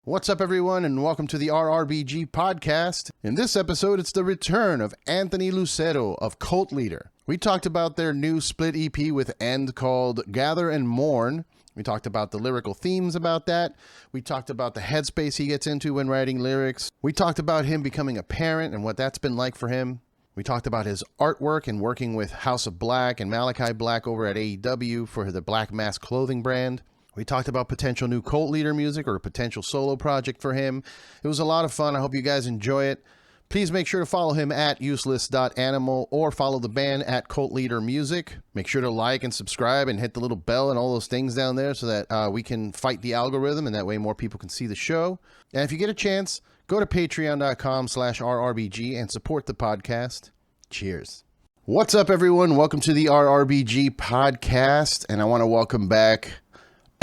What's up, everyone, and welcome to the RRBG podcast. In this episode, it's the return of Anthony Lucero of Cult Leader. We talked about their new split EP with End called Gather and Mourn. We talked about the lyrical themes about that. We talked about the headspace he gets into when writing lyrics. We talked about him becoming a parent and what that's been like for him. We talked about his artwork and working with House of Black and Malakai Black over at AEW for the Black Mass clothing brand. We talked about potential new Cult Leader music or a potential solo project for him. It was a lot of fun. I hope you guys enjoy it. Please make sure to follow him at useless.animal or follow the band at Cult Leader Music. Make sure to like and subscribe and hit the little bell and all those things down there so that we can fight the algorithm, and that way more people can see the show. And if you get a chance, go to patreon.com/RRBG and support the podcast. Cheers. What's up, everyone? Welcome to the RRBG podcast, and I want to welcome back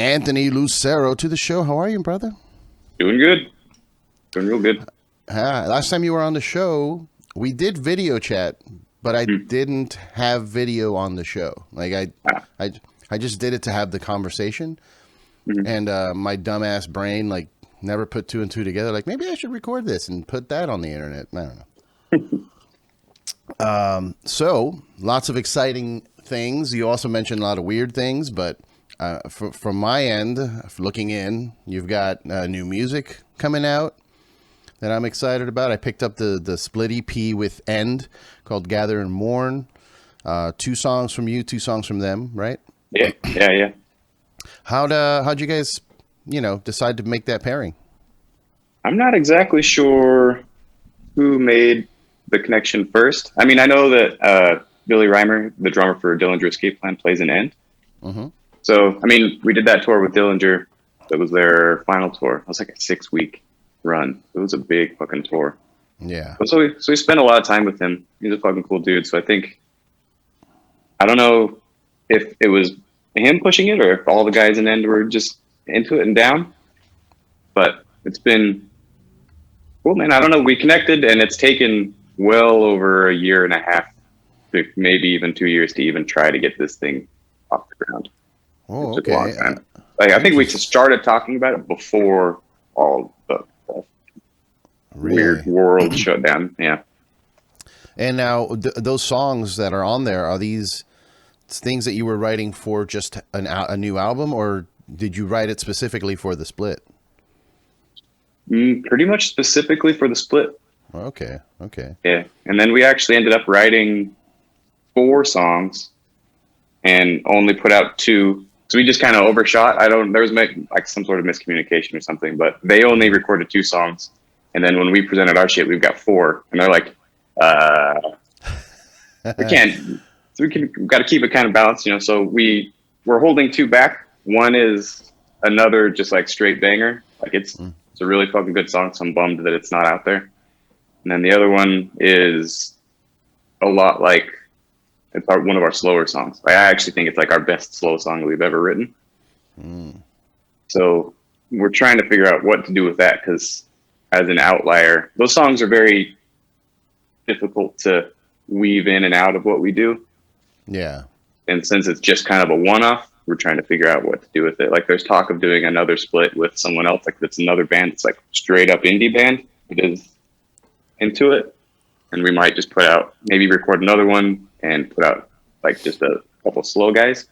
Anthony Lucero to the show. How are you, brother? Doing good. Doing real good. Last time you were on the show, we did video chat, but I didn't have video on the show. Like I just did it to have the conversation, and my dumbass brain never put two and two together. Like, maybe I should record this and put that on the internet. I don't know. So lots of exciting things. You also mentioned a lot of weird things, but from my end, looking in, you've got new music coming out that I'm excited about. I picked up the split EP with End called Gather and Mourn. 2 songs from you, 2 songs from them, right? Yeah. How'd you guys, decide to make that pairing? I'm not exactly sure who made the connection first. I mean, I know that Billy Reimer, the drummer for Dillinger Escape Plan, plays an End. Mm-hmm. So, I mean, we did that tour with Dillinger. That was their final tour. It was like a 6-week run. It was a big fucking tour. Yeah. So we spent a lot of time with him. He's a fucking cool dude. So I don't know if it was him pushing it or if all the guys in End were just into it and down. But it's been cool, man. I don't know. We connected, and it's taken well over a year and a half, maybe even 2 years to even try to get this thing off the ground. Oh, okay. A long time. I think we started talking about it before all the weird world shut down. Yeah. And now those songs that are on there, are these things that you were writing for just a new album, or did you write it specifically for the split? Pretty much specifically for the split. Okay. Yeah. And then we actually ended up writing 4 songs and only put out 2. So we just kind of overshot. There was some sort of miscommunication or something, but they only recorded 2 songs. And then when we presented our shit, we've got 4. And they're like, we've got to keep it kind of balanced, So we're holding 2 back. One is another just like straight banger. Like it's a really fucking good song. So I'm bummed that it's not out there. And then the other one is a lot like, it's one of our slower songs. I actually think it's like our best slow song that we've ever written. So we're trying to figure out what to do with that, because as an outlier, those songs are very difficult to weave in and out of what we do. Yeah. And since it's just kind of a one-off, we're trying to figure out what to do with it. Like, there's talk of doing another split with someone else. Like, that's another band. It's like straight up indie band. It is into it. And we might just maybe record another one and put out like just a couple slow guys,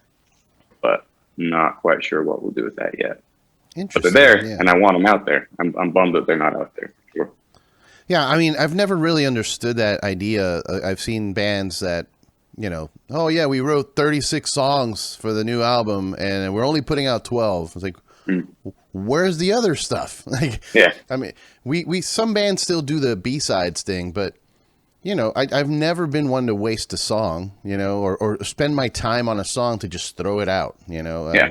but not quite sure what we'll do with that yet. But they're there, and I want them out there. I'm bummed that they're not out there. Sure. Yeah, I mean, I've never really understood that idea. I've seen bands that, oh yeah, we wrote 36 songs for the new album, and we're only putting out 12. It's like, where's the other stuff? Like, yeah. I mean, we some bands still do the B-sides thing, but I've never been one to waste a song, or spend my time on a song to just throw it out. Yeah.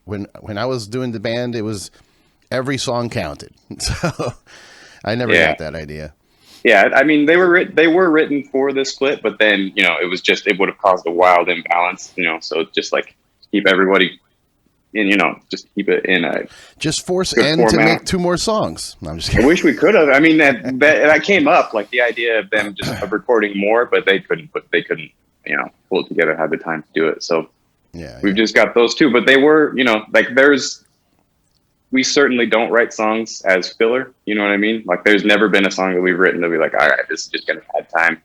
When I was doing the band, it was every song counted. So I never got that idea. Yeah, I mean, they were written for this split, but then it would have caused a wild imbalance. So just like keep everybody and just keep it in a just force N to make 2 more songs. No, I'm just kidding. I wish we could have. I mean, that came up, like the idea of them just recording more, but they couldn't pull it together, have the time to do it. So we've just got those 2, but they were, like there's we certainly don't write songs as filler. You know what I mean? Like, there's never been a song that we've written that we're like, all right, this is just going to add time.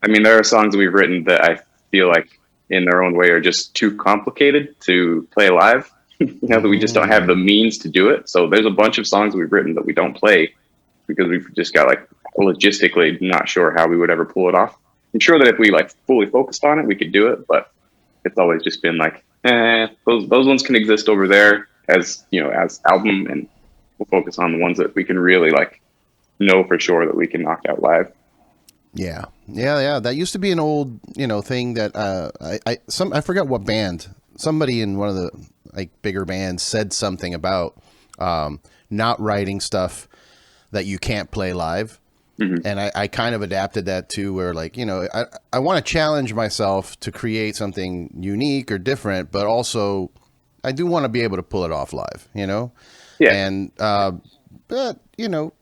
I mean, there are songs that we've written that I feel like in their own way are just too complicated to play live. That we just don't have the means to do it. So there's a bunch of songs we've written that we don't play because we've just got like logistically not sure how we would ever pull it off. I'm sure that if we like fully focused on it, we could do it, but it's always just been like, those ones can exist over there as, you know, as album, and we'll focus on the ones that we can really like know for sure that we can knock out live. Yeah. That used to be an old, you know, thing that I forgot what band, somebody in one of the like bigger bands said something about not writing stuff that you can't play live. Mm-hmm. And I kind of adapted that too, where like, you know, I want to challenge myself to create something unique or different, but also I do want to be able to pull it off live, you know? Yeah. And, but you know,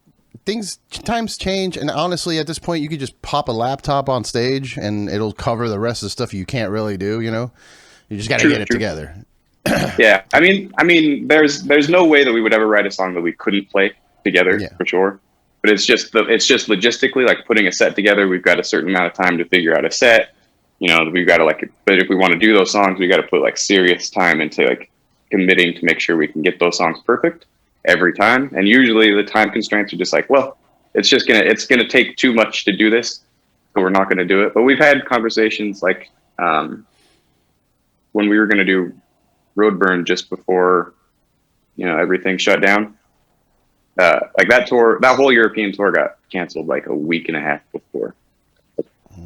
times change. And honestly, at this point, you could just pop a laptop on stage and it'll cover the rest of the stuff you can't really do, you know? You just got to get it together. Yeah. I mean, there's no way that we would ever write a song that we couldn't play together, for sure. But it's just logistically, like putting a set together. We've got a certain amount of time to figure out a set. You know, we've got to like, but if we want to do those songs, we got to put like serious time into like committing to make sure we can get those songs perfect every time. And usually the time constraints are just like, well, it's gonna take too much to do this, so we're not gonna do it. But we've had conversations like when we were gonna do Roadburn just before, you know, everything shut down. Like that tour, that whole European tour got canceled like a week and a half before.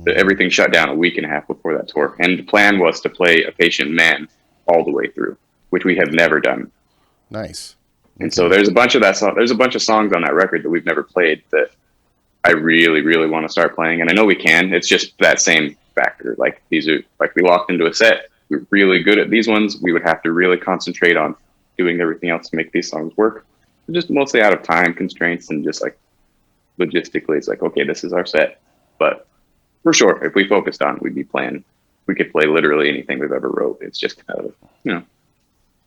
Everything shut down a week and a half before that tour. And the plan was to play A Patient Man all the way through, which we have never done. Nice. And so there's a bunch of songs on that record that we've never played that I really, really want to start playing. And I know we can. It's just that same factor. Like, these are like, we walked into a set, we're really good at these ones. We would have to really concentrate on doing everything else to make these songs work. Just mostly out of time constraints and just like logistically, it's like, okay, this is our set. But for sure, if we focused on it, we'd be playing. We could play literally anything we've ever wrote. It's just kind of, you know,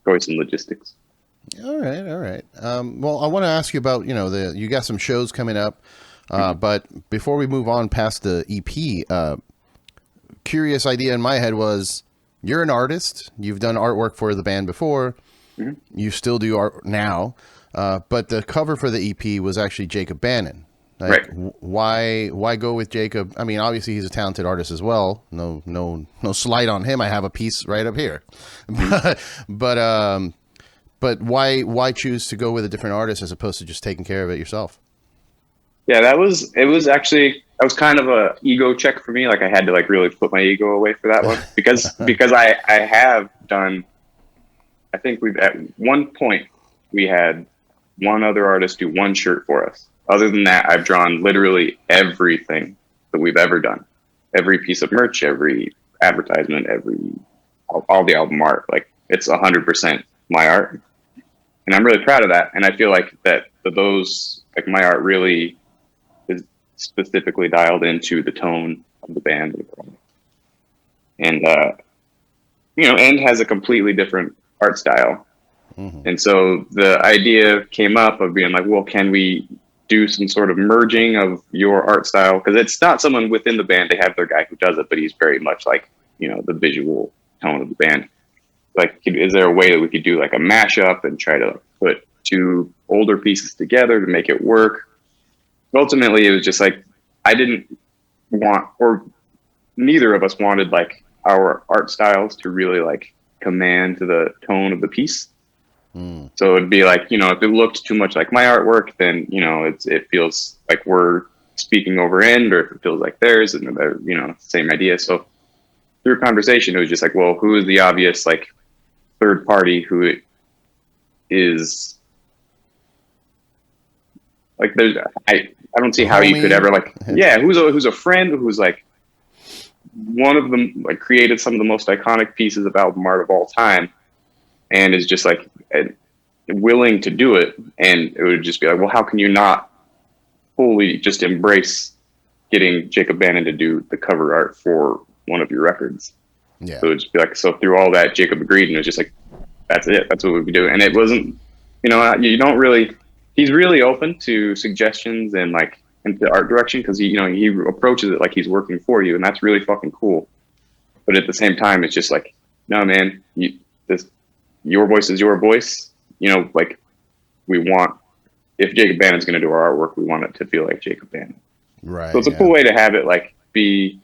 choice and logistics. All right. Well, I want to ask you about, you know, you got some shows coming up, but before we move on past the EP, curious idea in my head was, you're an artist. You've done artwork for the band before. Mm-hmm. You still do art now. But the cover for the EP was actually Jacob Bannon. Like, right. Why go with Jacob? I mean, obviously he's a talented artist as well. No slight on him. I have a piece right up here. But why choose to go with a different artist as opposed to just taking care of it yourself? Yeah, it was kind of a ego check for me. Like, I had to like really put my ego away for that one because I have done, I think at one point we had one other artist do one shirt for us. Other than that, I've drawn literally everything that we've ever done. Every piece of merch, every advertisement, all the album art. Like, it's 100% my art. And I'm really proud of that. And I feel like those, like, my art really is specifically dialed into the tone of the band. And, you know, End has a completely different art style. Mm-hmm. And so the idea came up of being like, well, can we do some sort of merging of your art style? Because it's not someone within the band. They have their guy who does it, but he's very much like, you know, the visual tone of the band. Like, is there a way that we could do like a mashup and try to put two older pieces together to make it work? Ultimately, it was just like, I didn't want, or neither of us wanted like our art styles to really like command to the tone of the piece. So it'd be like, you know, if it looked too much like my artwork, then, you know, it feels like we're speaking over End, or if it feels like theirs, and they're, you know, same idea. So through conversation, it was just like, well, who is the obvious like third party who is like, there's, I don't see how you could ever like, yeah, who's a friend who's like one of them, like, created some of the most iconic pieces of album art of all time, and is just like willing to do it. And it would just be like, well, how can you not fully just embrace getting Jacob Bannon to do the cover art for one of your records? Yeah. So it would just be like, so through all that, Jacob agreed, and it was just like, that's it. That's what we'd be doing. And it wasn't, you don't really. He's really open to suggestions and like into art direction because he approaches it like he's working for you, and that's really fucking cool. But at the same time, it's just like, no, man, your voice is your voice. Like we want, if Jacob Bannon's going to do our artwork, we want it to feel like Jacob Bannon. Right. So it's a cool way to have it like be,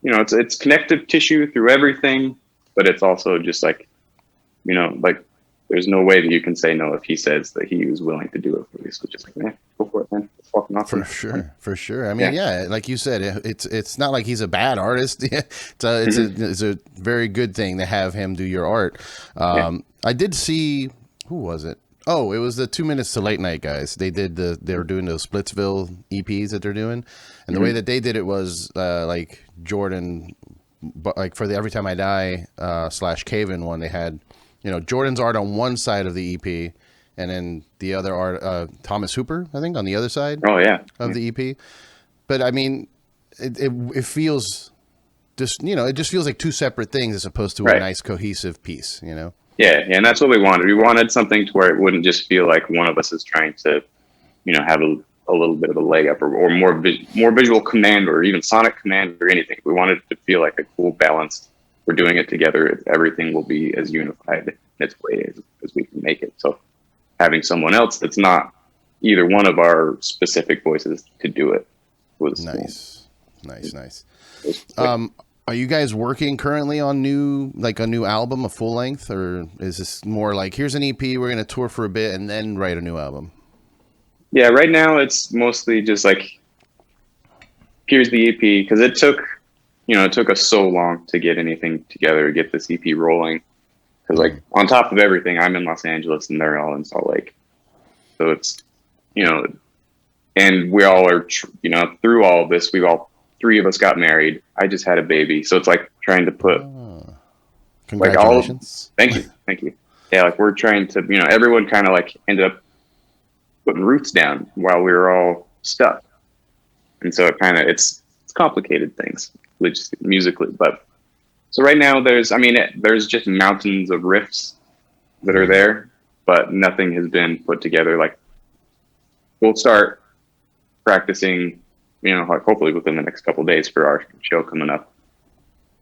it's connective tissue through everything, but it's also just like, like there's no way that you can say no if he says that he was willing to do it for you. So just like, go for it, man. It's fucking awesome. For sure. I mean, yeah, like you said, it's not like he's a bad artist. It's a very good thing to have him do your art. I did see, who was it? Oh, it was the 2 Minutes to Late Night guys. They were doing those Splitsville EPs that they're doing, and the way that they did it was like Jordan, but like for the Every Time I Die / Caven one, they had Jordan's art on one side of the EP, and then the other art, Thomas Hooper, I think, on the other side. Oh yeah, of the EP. But I mean, it feels just it just feels like two separate things as opposed to a nice cohesive piece. Yeah, and that's what we wanted. We wanted something to where it wouldn't just feel like one of us is trying to, have a little bit of a leg up or more visual command or even sonic command or anything. We wanted it to feel like a cool balance. We're doing it together. Everything will be as unified in its way as we can make it. So having someone else that's not either one of our specific voices to do it was nice. Cool. Nice. Are you guys working currently on a new album, a full length, or is this more like here's an EP, we're going to tour for a bit and then write a new album? Yeah, right now it's mostly just like here's the EP because it took us so long to get anything together to get this EP rolling. Because like on top of everything, I'm in Los Angeles and they're all in Salt Lake, so it's and we all are through all of this, three of us got married. I just had a baby. So it's like trying to put congratulations. Thank you. Yeah. Like we're trying to, everyone kind of like ended up putting roots down while we were all stuck. And so it's complicated things musically, but so right now there's just mountains of riffs that are there, but nothing has been put together. Like we'll start practicing, like hopefully within the next couple of days for our show coming up.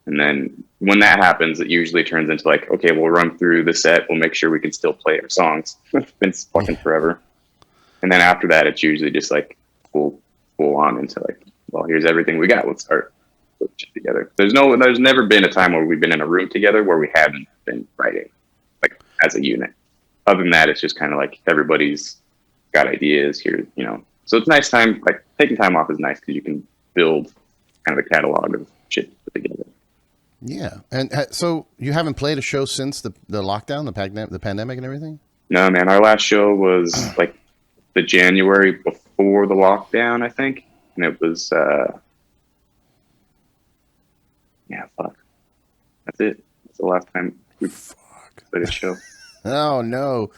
And then when that happens, it usually turns into like, okay, we'll run through the set. We'll make sure we can still play our songs. It's been fucking forever. And then after that, it's usually just like full on into like, well, here's everything we got. Let's start putting shit together. There's never been a time where we've been in a room together where we haven't been writing like as a unit. Other than that, it's just kind of like everybody's got ideas here, So it's nice time, like taking time off is nice because you can build kind of a catalog of shit to put together. Yeah. And so you haven't played a show since the lockdown, the pandemic and everything? No, man. Our last show was like the January before the lockdown, I think. And it was, fuck. That's it. That's the last time we played a show. Oh, no.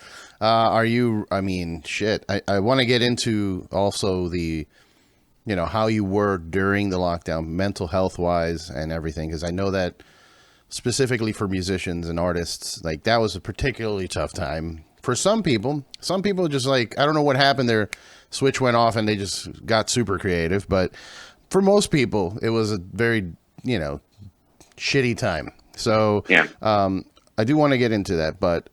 Shit. I want to get into also the, how you were during the lockdown, mental health wise and everything. Because I know that specifically for musicians and artists, like that was a particularly tough time for some people. Some people just like, I don't know what happened. Their switch went off and they just got super creative. But for most people, it was a very, shitty time. So yeah. I do want to get into that, but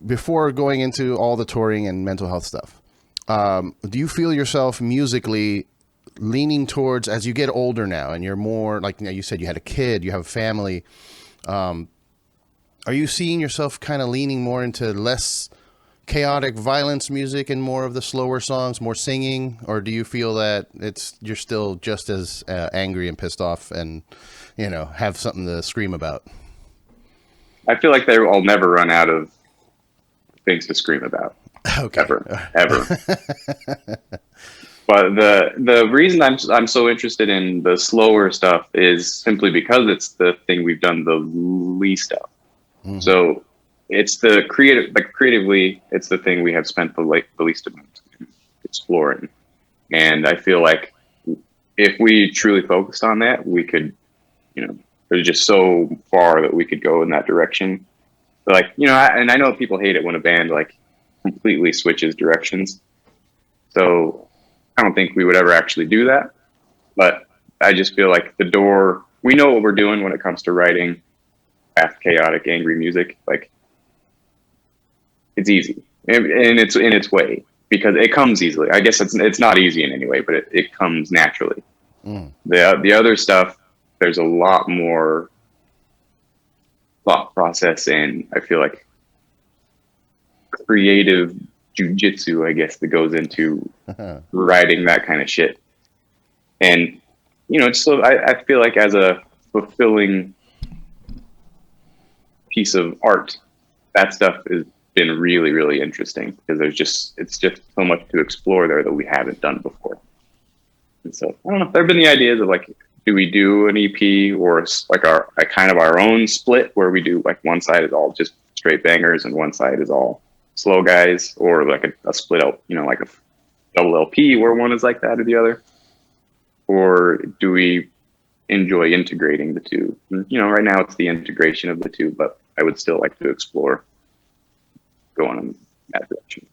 before going into all the touring and mental health stuff, do you feel yourself musically leaning towards, as you get older now and you're more like, you said you had a kid, you have a family, are you seeing yourself kind of leaning more into less chaotic violence music and more of the slower songs, more singing, or do you feel that you're still just as angry and pissed off and have something to scream about? I feel like I'll never run out of things to scream about. Okay. Ever. But the reason I'm so interested in the slower stuff is simply because it's the thing we've done the least of. Mm-hmm. So it's the creatively, it's the thing we have spent the least amount exploring. And I feel like if we truly focused on that, we could, there's just so far that we could go in that direction. Like, and I know people hate it when a band like completely switches directions. So I don't think we would ever actually do that. But I just feel like we know what we're doing when it comes to writing fast, chaotic, angry music. Like, it's easy, and it's in its way because it comes easily. I guess it's not easy in any way, but it comes naturally. The other stuff, there's a lot more thought process and I feel like creative jujitsu, I guess, that goes into writing that kind of shit. And it's so I feel like as a fulfilling piece of art, that stuff has been really, really interesting because it's just so much to explore there that we haven't done before. And so I don't know. There have been the ideas of like, do we do an EP or like a kind of our own split where we do like one side is all just straight bangers and one side is all slow guys, or like a split out, like a double LP where one is like that or the other, or do we enjoy integrating the two? Right now it's the integration of the two, but I would still like to explore going in that direction.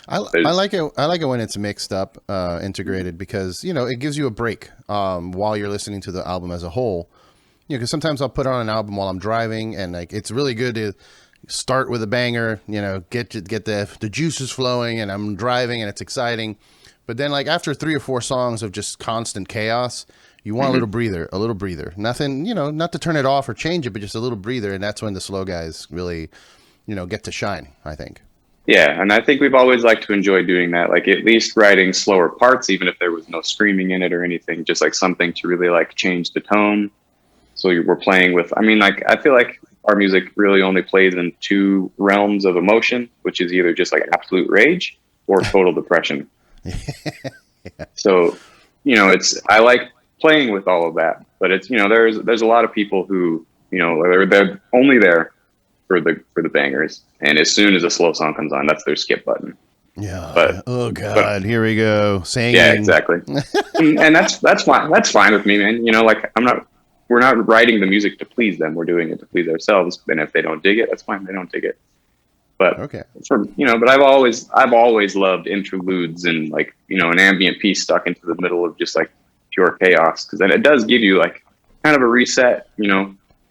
I like it. I like it when it's mixed up, integrated, because it gives you a break while you're listening to the album as a whole. Because sometimes I'll put on an album while I'm driving, and like it's really good to start with a banger. Get the juices flowing, and I'm driving, and it's exciting. But then, like after 3 or 4 songs of just constant chaos, you want a little breather. Nothing, not to turn it off or change it, but just a little breather, and that's when the slow guys really, get to shine, I think. Yeah, and I think we've always liked to enjoy doing that, like at least writing slower parts, even if there was no screaming in it or anything, just like something to really like change the tone. So we're playing with, I feel like our music really only plays in 2 realms of emotion, which is either just like absolute rage or total depression. Yeah. So, I like playing with all of that, but it's, there's a lot of people who, they're only there for the bangers, and as soon as a slow song comes on, that's their skip button. Yeah. But oh god, here we go. Singing. Yeah, exactly. And that's fine. That's fine with me, man. Like we're not writing the music to please them. We're doing it to please ourselves. And if they don't dig it, that's fine. They don't dig it. But okay. But I've always loved interludes and like, an ambient piece stuck into the middle of just like pure chaos. Cause then it does give you like kind of a reset,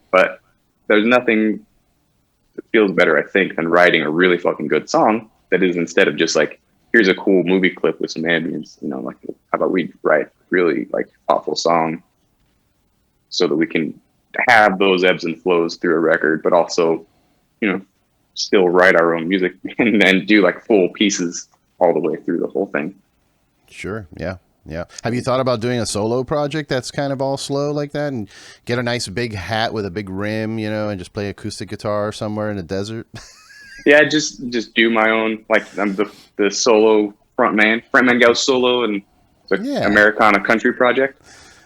but there's nothing that feels better, I think, than writing a really fucking good song that is, instead of just like, here's a cool movie clip with some ambience, like how about we write really like thoughtful song so that we can have those ebbs and flows through a record, but also, still write our own music and then do like full pieces all the way through the whole thing. Sure. Yeah. Yeah. Have you thought about doing a solo project that's kind of all slow like that, and get a nice big hat with a big rim, and just play acoustic guitar somewhere in the desert? Yeah, just do my own, like I'm the solo frontman goes solo, and it's an Americana country project.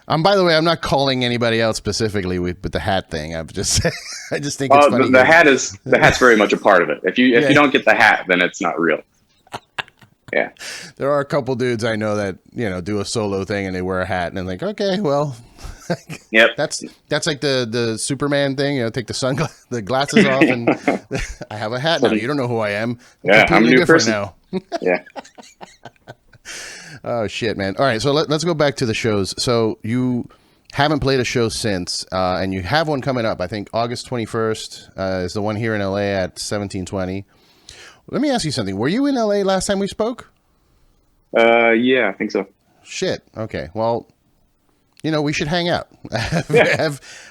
By the way, I'm not calling anybody out specifically with the hat thing. I just think it's funny. The hat's very much a part of it. If you don't get the hat, then it's not real. Yeah. There are a couple dudes I know that, do a solo thing and they wear a hat, and I'm like, okay, well, yep. That's like the Superman thing, take the glasses off, and I have a hat now. You don't know who I am. I'm a new person now. Yeah. Oh shit, man. All right. So let's go back to the shows. So you haven't played a show since, and you have one coming up. I think August 21st is the one here in LA at 1720. Let me ask you something. Were you in LA last time we spoke? Yeah, I think so. Shit. Okay. Well, we should hang out.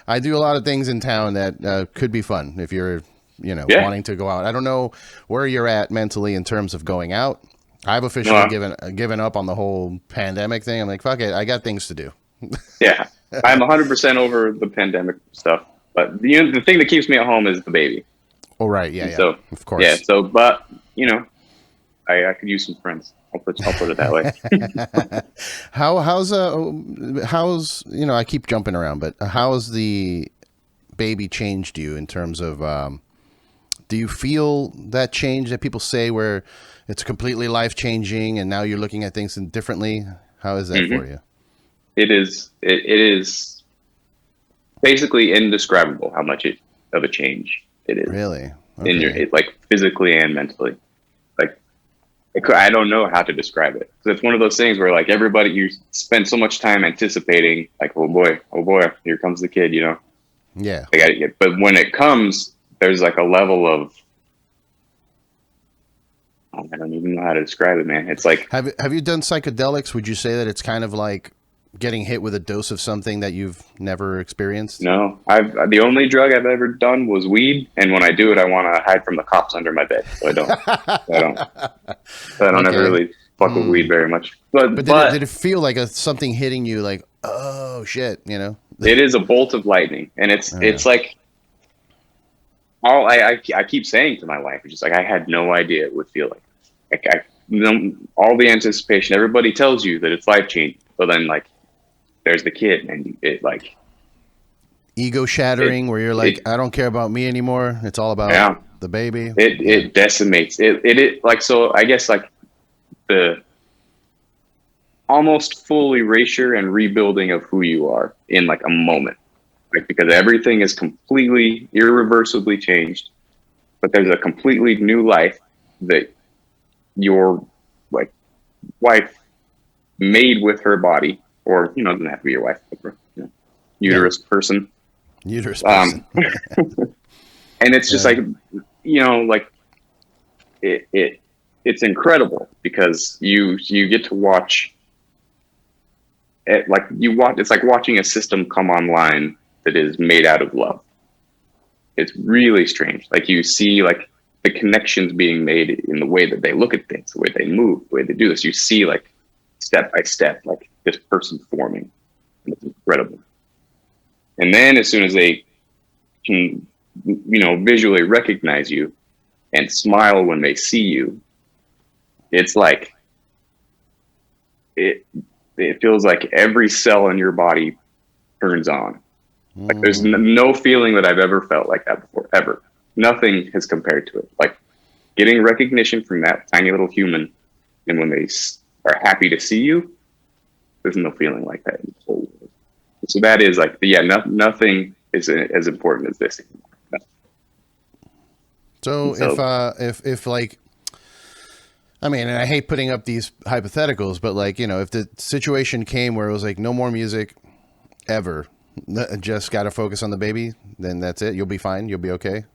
I do a lot of things in town that could be fun if you're, wanting to go out. I don't know where you're at mentally in terms of going out. I've officially given up on the whole pandemic thing. I'm like, fuck it. I got things to do. Yeah. I'm 100% over the pandemic stuff. But the thing that keeps me at home is the baby. Oh, right. Yeah. So, of course. Yeah. So, but, I could use some friends. I'll put it that way. How's I keep jumping around, but how's the baby changed you in terms of, do you feel that change that people say where it's completely life-changing and now you're looking at things differently? How is that for you? It is basically indescribable how much of a change it is. Really? in your, like physically and mentally. Like, I don't know how to describe it. So it's one of those things where like everybody, you spend so much time anticipating like, oh boy, here comes the kid, you know? Yeah. But when it comes, there's like a level of, I don't even know how to describe it, man. It's like, have you done psychedelics? Would you say that it's kind of like getting hit with a dose of something that you've never experienced? no, the only drug I've ever done was weed. And when I do it, I want to hide from the cops under my bed. So I don't, so I don't ever really fuck with weed very much. But did it feel like something hitting you like, oh shit, you know? It is a bolt of lightning. And it's like, I keep saying to my wife, it's just like, I had no idea it would feel like this. Like all the anticipation, everybody tells you that it's life changing, but then like there's the kid and it like ego shattering where you're like, I don't care about me anymore. It's all about the baby. It decimates it like, so I guess like the almost full erasure and rebuilding of who you are in like a moment. Like, because everything is completely irreversibly changed, but there's a completely new life that your like wife made with her body, or you know, it doesn't have to be your wife, but uterus person. And it's just like, you know, like it's incredible because you get to watch it, like it's like watching a system come online that is made out of love. It's really strange. Like you see like the connections being made in the way that they look at things, the way they move, the way they do this. You see like step by step, like this person forming, and it's incredible. And then as soon as they can, you know, visually recognize you and smile when they see you, it's like, it feels like every cell in your body turns on. Like there's no feeling that I've ever felt like that before, ever. Nothing has compared to it. Like getting recognition from that tiny little human, and when they are happy to see you, there's no feeling like that in the whole world. So that is like, nothing is as important as this anymore. So if like, I mean, and I hate putting up these hypotheticals, but like, you know, if the situation came where it was like no more music ever, just got to focus on the baby, then that's it. You'll be fine. You'll be okay.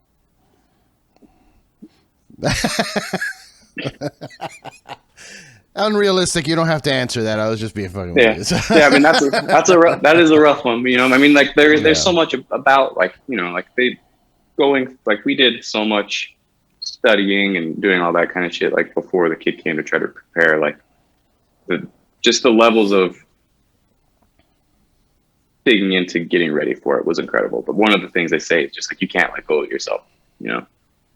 Unrealistic. You don't have to answer that. I was just being fucking with you. Yeah. I mean, that is a rough one. You know, I mean, like there's so much about like, you know, like we did so much studying and doing all that kind of shit like before the kid came to try to prepare, like just the levels of digging into getting ready for it was incredible. But one of the things they say is just like, you can't let go of yourself, you know?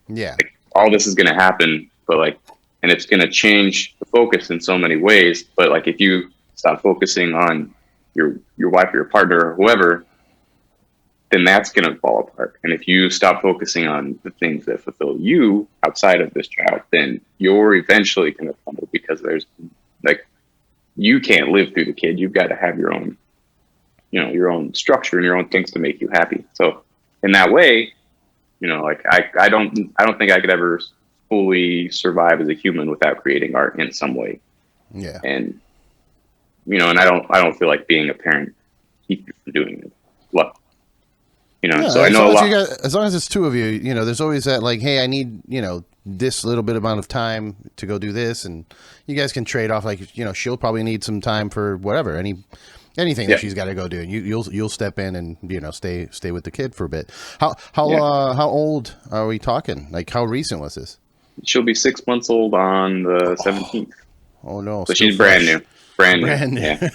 Yeah. Like, all this is going to happen, but like, and it's going to change the focus in so many ways. But like, if you stop focusing on your wife or your partner or whoever, then that's going to fall apart. And if you stop focusing on the things that fulfill you outside of this child, then you're eventually going to crumble, because there's like, you can't live through the kid. You've got to have your own, you know, your own structure and your own things to make you happy. So in that way, you know, like I don't think I could ever fully survive as a human without creating art in some way. Yeah. And, you know, and I don't feel like being a parent keeps you from doing it. Look, you know, so I know a lot. As long as it's two of you, you know, there's always that like, hey, I need, you know, this little bit amount of time to go do this, and you guys can trade off. Like, you know, she'll probably need some time for whatever, anything that she's got to go do, and you'll step in and, you know, stay with the kid for a bit. How old are we talking? Like, how recent was this? She'll be 6 months old on the 17th. Oh no! So she's brand new. Yeah.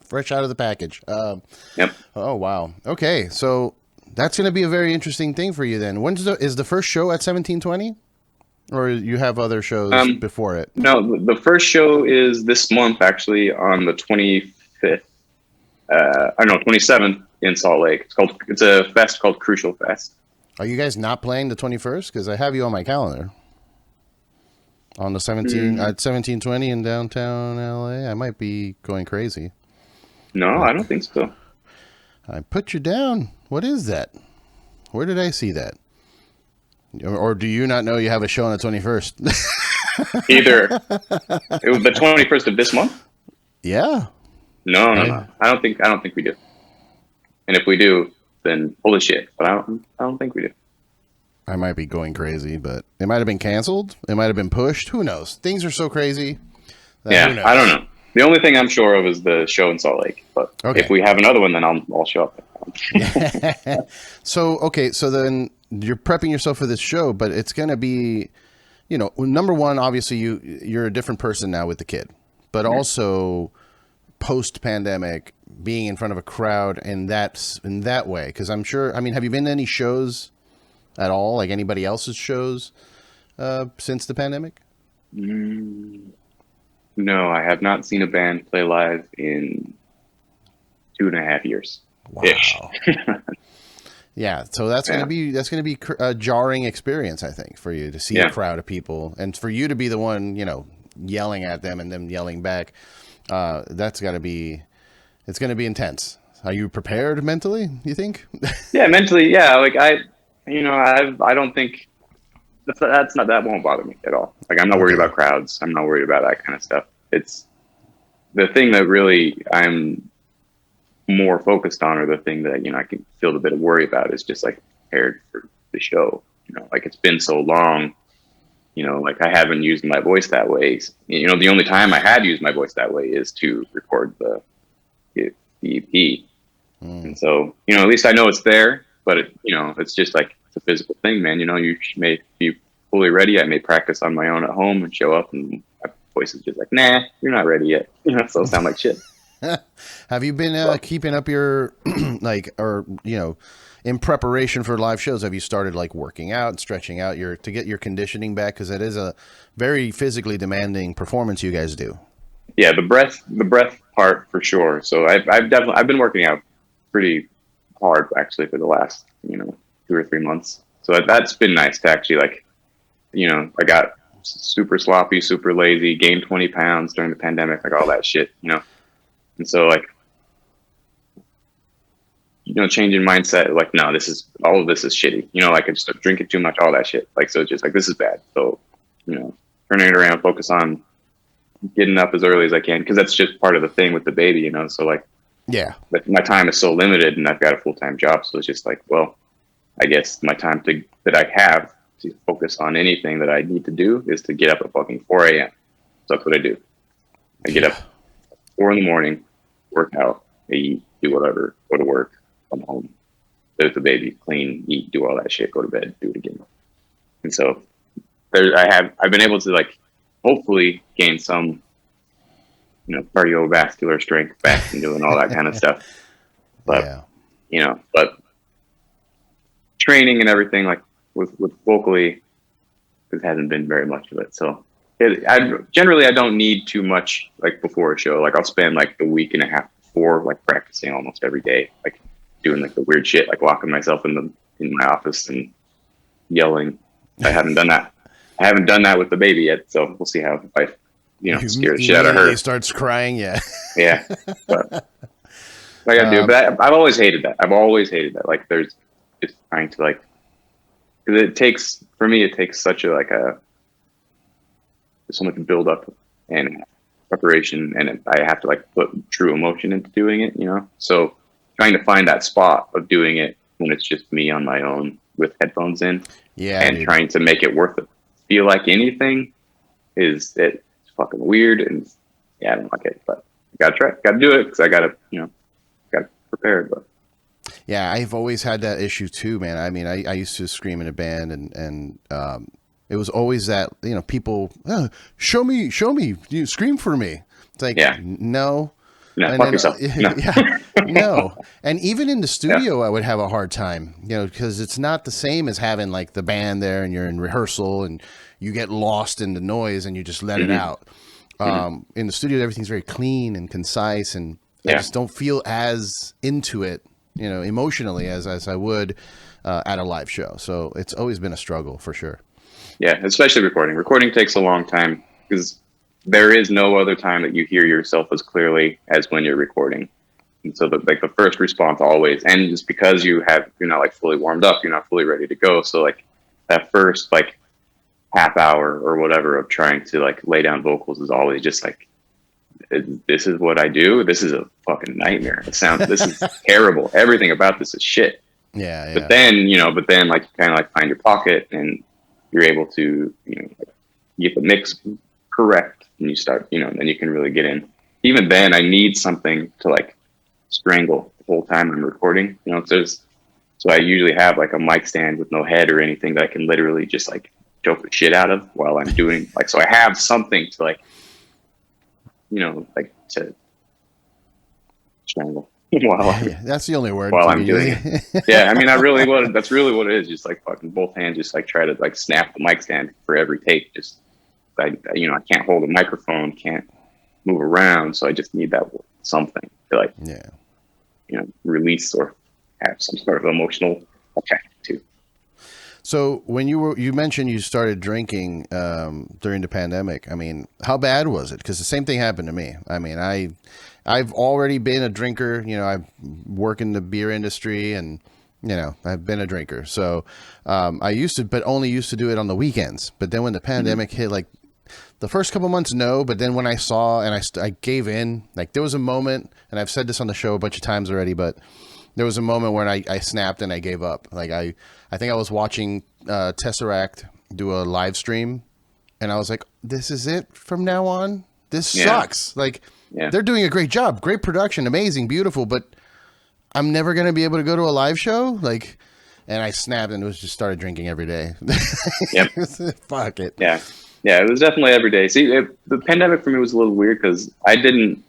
Fresh out of the package. Yep. Oh wow. Okay, so that's going to be a very interesting thing for you then. Is the first show at 1720? Or you have other shows before it? No, the first show is this month, actually, on the 25th. 27th in Salt Lake. It's a fest called Crucial Fest. Are you guys not playing the 21st? Because I have you on my calendar. On the 1720 in downtown LA. I might be going crazy. No, I don't think so. I put you down. What is that? Where did I see that? Or do you not know you have a show on the 21st? Either it was the 21st of this month. Yeah. No. I don't think we do. And if we do, then holy shit. But I don't think we do. I might be going crazy, but it might have been canceled. It might have been pushed. Who knows? Things are so crazy. Yeah, I don't know. The only thing I'm sure of is the show in Salt Lake. But if we have another one, then I'll show up. So then you're prepping yourself for this show, but it's going to be, number one, obviously you're a different person now with the kid, but also post-pandemic being in front of a crowd in that way. Because I'm sure, have you been to any shows at all, like anybody else's shows since the pandemic? No, I have not seen a band play live in 2.5 years. Wow. Yeah, so that's going to be a jarring experience, I think, for you to see a crowd of people and for you to be the one, yelling at them and them yelling back. It's going to be intense. Are you prepared mentally, you think? Yeah, mentally, yeah. Like I don't think that won't bother me at all. Like I'm not worried about crowds. I'm not worried about that kind of stuff. It's the thing that really I'm more focused on, or the thing that, I can feel a bit of worry about, is just like prepared for the show. Like it's been so long, like I haven't used my voice that way. The only time I had used my voice that way is to record the EP. And so, at least I know it's there, but it's just like, it's a physical thing, man. You may be fully ready. I may practice on my own at home and show up, and my voice is just like, nah, you're not ready yet. So it'll sound like shit. Have you been keeping up your in preparation for live shows? Have you started like working out and stretching out to get your conditioning back? Because it is a very physically demanding performance you guys do. Yeah, the breath part for sure. So I've been working out pretty hard actually for the last 2 or 3 months. So that's been nice to actually I got super sloppy, super lazy, gained 20 pounds during the pandemic, like all that shit, And so changing mindset, like, no, all of this is shitty. Like I just drinking too much, all that shit. Like, so it's just like, this is bad. So, turning it around, focus on getting up as early as I can. Cause that's just part of the thing with the baby, So like, yeah, but my time is so limited and I've got a full-time job. So it's just like, well, I guess my time that I have to focus on anything that I need to do is to get up at fucking 4 a.m. So that's what I do. I get up 4 a.m, work out, eat, do whatever, go to work, come home, play with the baby, clean, eat, do all that shit, go to bed, do it again. And so I've been able to hopefully gain some, cardiovascular strength back and doing all that kind of stuff. But, but training and everything, like with vocally, there hasn't been very much of it. So I don't need too much before a show. Like I'll spend the week and a half before practicing almost every day, doing the weird shit, locking myself in my office and yelling. I haven't done that. I haven't done that with the baby yet, so we'll see how if I scare the shit out of her. He starts crying, yeah. Yeah. But I gotta do. But I've always hated that. Like there's just trying to because it takes such so much build up and preparation, and I have to put true emotion into doing it, So trying to find that spot of doing it when it's just me on my own with headphones in, and trying to make it worth it. Feel like anything it's fucking weird, and I don't like it, but I gotta do it because I gotta prepare. But yeah, I've always had that issue too, man. I mean, I used to scream in a band, and it was always that, people, show me, you scream for me. It's like, no. No, fuck yourself. No. Yeah, no. And even in the studio, I would have a hard time, because it's not the same as having the band there and you're in rehearsal and you get lost in the noise and you just let it out. In the studio, everything's very clean and concise, and I just don't feel as into it, emotionally as I would at a live show. So it's always been a struggle for sure. Yeah, especially recording. Recording takes a long time because there is no other time that you hear yourself as clearly as when you're recording. And so the first response always, and just because you're not fully warmed up, you're not fully ready to go. So that first like half hour or whatever of trying to like lay down vocals is always just like, this is what I do. This is a fucking nightmare. This is terrible. Everything about this is shit. Yeah. But then, like you kind of like find your pocket and you're able to, like, get the mix correct and you start, then you can really get in. Even then I need something to like strangle the whole time I'm recording, so I usually have like a mic stand with no head or anything that I can literally just like choke the shit out of while I'm doing like, so I have something to like, like to strangle that's the only word while I'm doing it. Yeah. I mean, that's really what it is. Just like fucking both hands, just like try to like snap the mic stand for every take. Just I can't hold a microphone, can't move around. So I just need that something to like, release or have some sort of emotional effect to. So when you mentioned you started drinking during the pandemic, I mean, how bad was it? Because the same thing happened to me. I mean, I've already been a drinker. I work in the beer industry, and I've been a drinker. So I used to, but only used to do it on the weekends. But then when the pandemic hit, like the first couple months, no. But then when I saw and I gave in, like there was a moment, and I've said this on the show a bunch of times already, but there was a moment when I snapped and I gave up. Like I think I was watching Tesseract do a live stream, and I was like, this is it from now on. This sucks. Like they're doing a great job, great production, amazing, beautiful, but I'm never going to be able to go to a live show. Like, and I snapped and just started drinking every day. Yep. Fuck it. Yeah. Yeah. It was definitely every day. See, the pandemic for me was a little weird because I mean,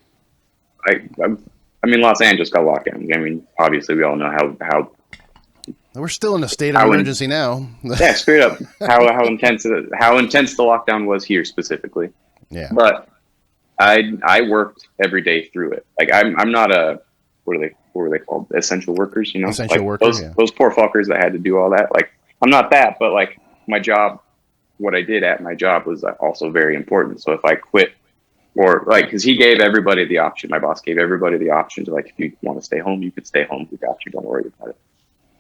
Los Angeles got locked down. I mean, obviously we all know how we're still in a state of emergency now. Yeah, straight up. How intense the lockdown was here specifically. Yeah. But I worked every day through it. Like I'm not a what were they called? Essential workers, Essential like workers. Those poor fuckers that had to do all that. Like I'm not that, but like my job, what I did at my job was also very important. So if I quit, or like, because he gave everybody the option. My boss gave everybody the option to like, if you want to stay home, you could stay home. We got you. Don't worry about it.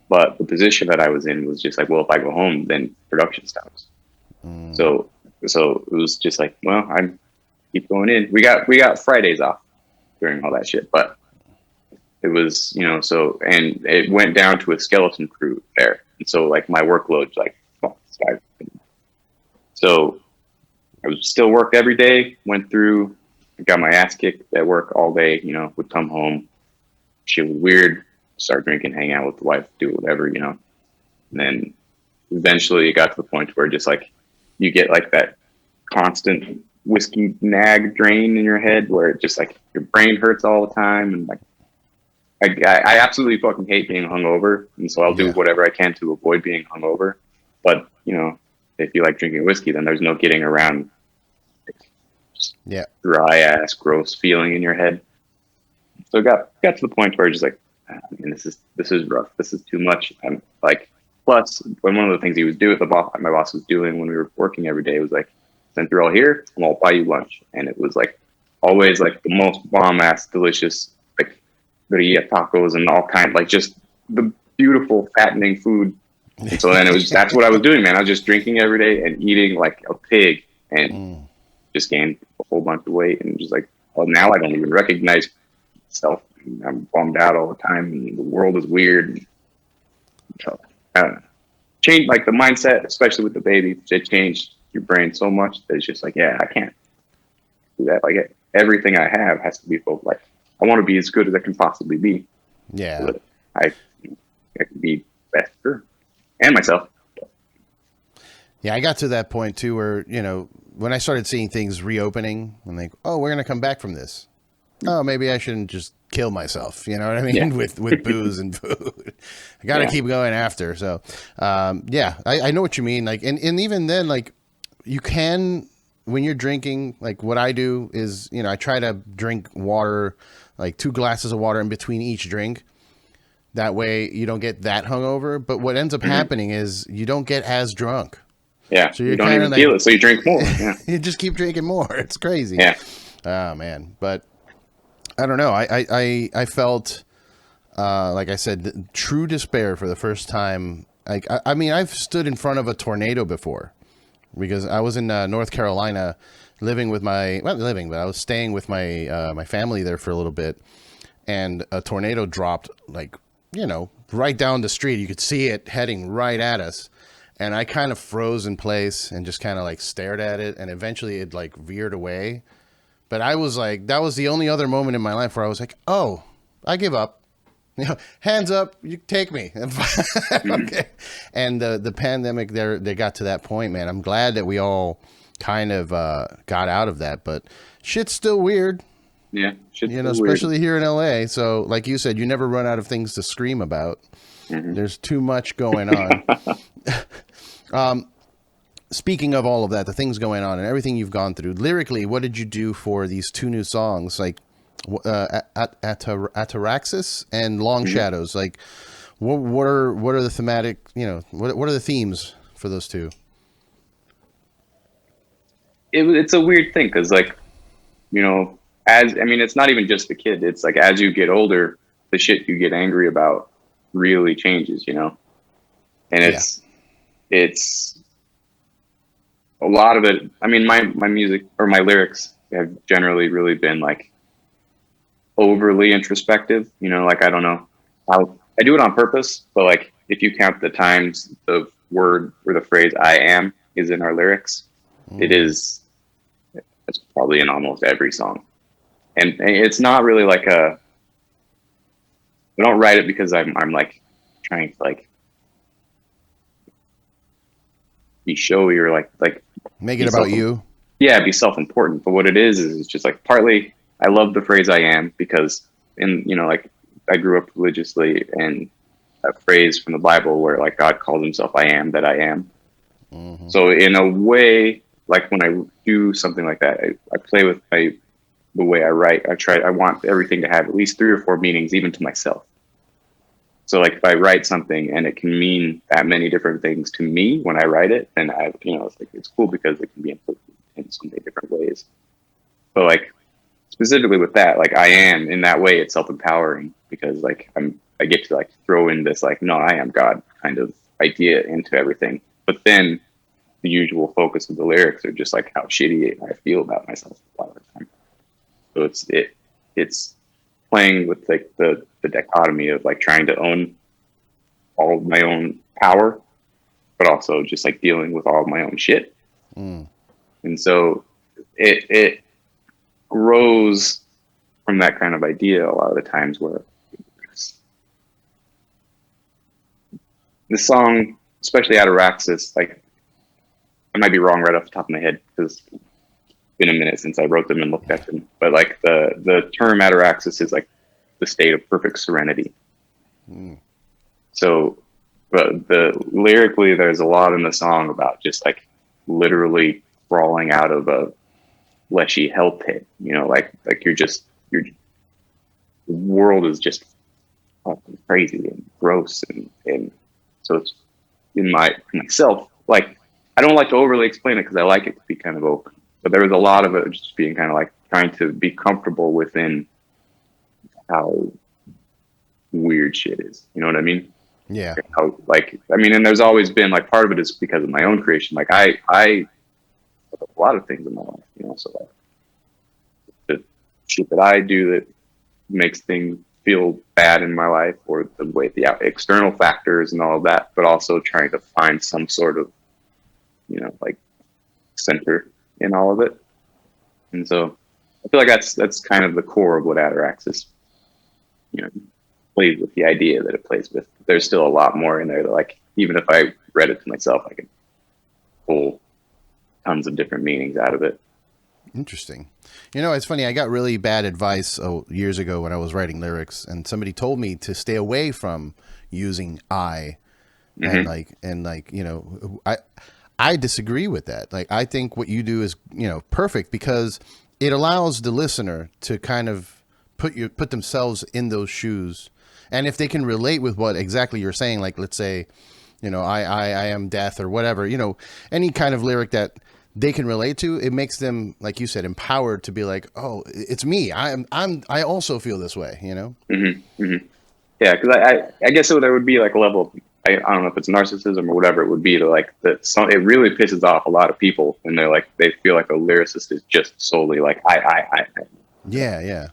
But the position that I was in was just like, well, if I go home, then production stops. So it was just like, well, I keep going in. We got Fridays off during all that shit, but it was, and it went down to a skeleton crew there. And so like my workload's like, so I was still worked every day, went through, got my ass kicked at work all day, would come home. Shit was weird, start drinking, hang out with the wife, do whatever, And then eventually it got to the point where just like you get like that constant whiskey nag drain in your head where it just like your brain hurts all the time. And like, I absolutely fucking hate being hungover. And so I'll do whatever I can to avoid being hungover. But, if you like drinking whiskey, then there's no getting around dry ass gross feeling in your head. So it got to the point where it's just like, this is rough, this is too much. I'm like, plus when one of the things he was doing, my boss was doing when we were working every day was like, since you're all here, I'll buy you lunch. And it was like always like the most bomb ass delicious like birria tacos and all kind, like just the beautiful fattening food. And so then that's what I was doing, man. I was just drinking every day and eating like a pig and just gained a whole bunch of weight and just like, well, now I don't even recognize myself. I'm bummed out all the time and the world is weird. So change like the mindset, especially with the baby, it changed your brain so much that it's just like, I can't do that. Like everything I have has to be both like, I want to be as good as I can possibly be. Yeah. So that I can be best for and myself. Yeah, I got to that point too where, when I started seeing things reopening, I'm like, oh, we're going to come back from this. Oh, maybe I shouldn't just kill myself. You know what I mean? Yeah. With booze and food. I got to keep going after. So, I know what you mean. Like, and even then, like, you can, when you're drinking, like what I do is, I try to drink water, like 2 glasses of water in between each drink. That way you don't get that hungover. But what ends up happening is you don't get as drunk. Yeah. So you don't even feel it. So you drink more. Yeah. You just keep drinking more. It's crazy. Yeah. Oh man. But I don't know. I felt, like I said, true despair for the first time like, I mean, I've stood in front of a tornado before because I was in North Carolina living with my, not living, but I was staying with my, my family there for a little bit, and a tornado dropped, like, you know, right down the street. You could see it heading right at us. And I kind of froze in place and just kind of like stared at it. And eventually it like veered away. But I was like, that was the only other moment in my life where I was like, oh, I give up. You know, hands up, you take me. Okay. And the pandemic there, they got to that point, man. I'm glad that we all kind of got out of that. But shit's still weird. Yeah. You know, especially here in LA. So like you said, you never run out of things to scream about. There's too much going on. Speaking of all of that, the things going on and everything you've gone through, lyrically, what did you do for these two new songs, like Ataraxis and Long Shadows? Like, what are the thematic, you know, what are the themes for those two? It's a weird thing because, like, you know, it's not even just the kid. It's like as you get older, the shit you get angry about really changes, you know, and it's a lot of it. I mean, my music or my lyrics have generally really been like overly introspective, you know, like, I don't know how I do it on purpose, but like if you count the times the word or the phrase "I am" is in our lyrics, it's probably in almost every song. And it's not really like I don't write it because I'm like trying to like be showy or like make it about you. Yeah, be self-important. But what it is it's just like partly I love the phrase "I am" because you know, like I grew up religiously, and that phrase from the Bible where like God calls himself "I am that I am." So in a way, like when I do something like that, I play with the way I write. I want everything to have at least 3 or 4 meanings, even to myself. So like if I write something and it can mean that many different things to me when I write it, then it's cool because it can be interpreted in so many different ways. But like specifically with that, like I am in that way, it's self-empowering because like I get to like throw in this like, no, I am God kind of idea into everything. But then the usual focus of the lyrics are just like how shitty I feel about myself a lot of the time. So it's playing with like the dichotomy of like trying to own all of my own power, but also just like dealing with all of my own shit. And so it grows from that kind of idea a lot of the times where the song, especially Ataraxis, like I might be wrong right off the top of my head because it's been a minute since I wrote them and looked at them, but like the term Ataraxis is like the state of perfect serenity. So but lyrically there's a lot in the song about just like literally crawling out of a fleshy hell pit, you know, like the world is just fucking crazy and gross and so it's in myself, like I don't like to overly explain it because I like it to be kind of open, but there was a lot of it just being kind of like trying to be comfortable within how weird shit is, you know what I mean? Yeah. How, like, I mean, and there's always been like part of it is because of my own creation. Like I a lot of things in my life, you know, so like the shit that I do that makes things feel bad in my life, or the way the external factors and all of that, but also trying to find some sort of, you know, like center in all of it. And so I feel like that's kind of the core of what Ataraxis, you know, plays with, the idea that it plays with. There's still a lot more in there that, like, even if I read it to myself, I could pull tons of different meanings out of it. Interesting. You know, it's funny. I got really bad advice years ago when I was writing lyrics, and somebody told me to stay away from using I, and like, you know, I disagree with that. Like, I think what you do is, you know, perfect because it allows the listener to kind of put themselves in those shoes. And if they can relate with what exactly you're saying, like, let's say, you know, I am death or whatever, you know, any kind of lyric that they can relate to, it makes them, like you said, empowered to be like, oh, it's me. I also feel this way, you know? Yeah. Cause I guess there would be like a level of I don't know if it's narcissism or whatever it would be to like that. It really pisses off a lot of people when they're like, they feel like a lyricist is just solely like, I. Yeah.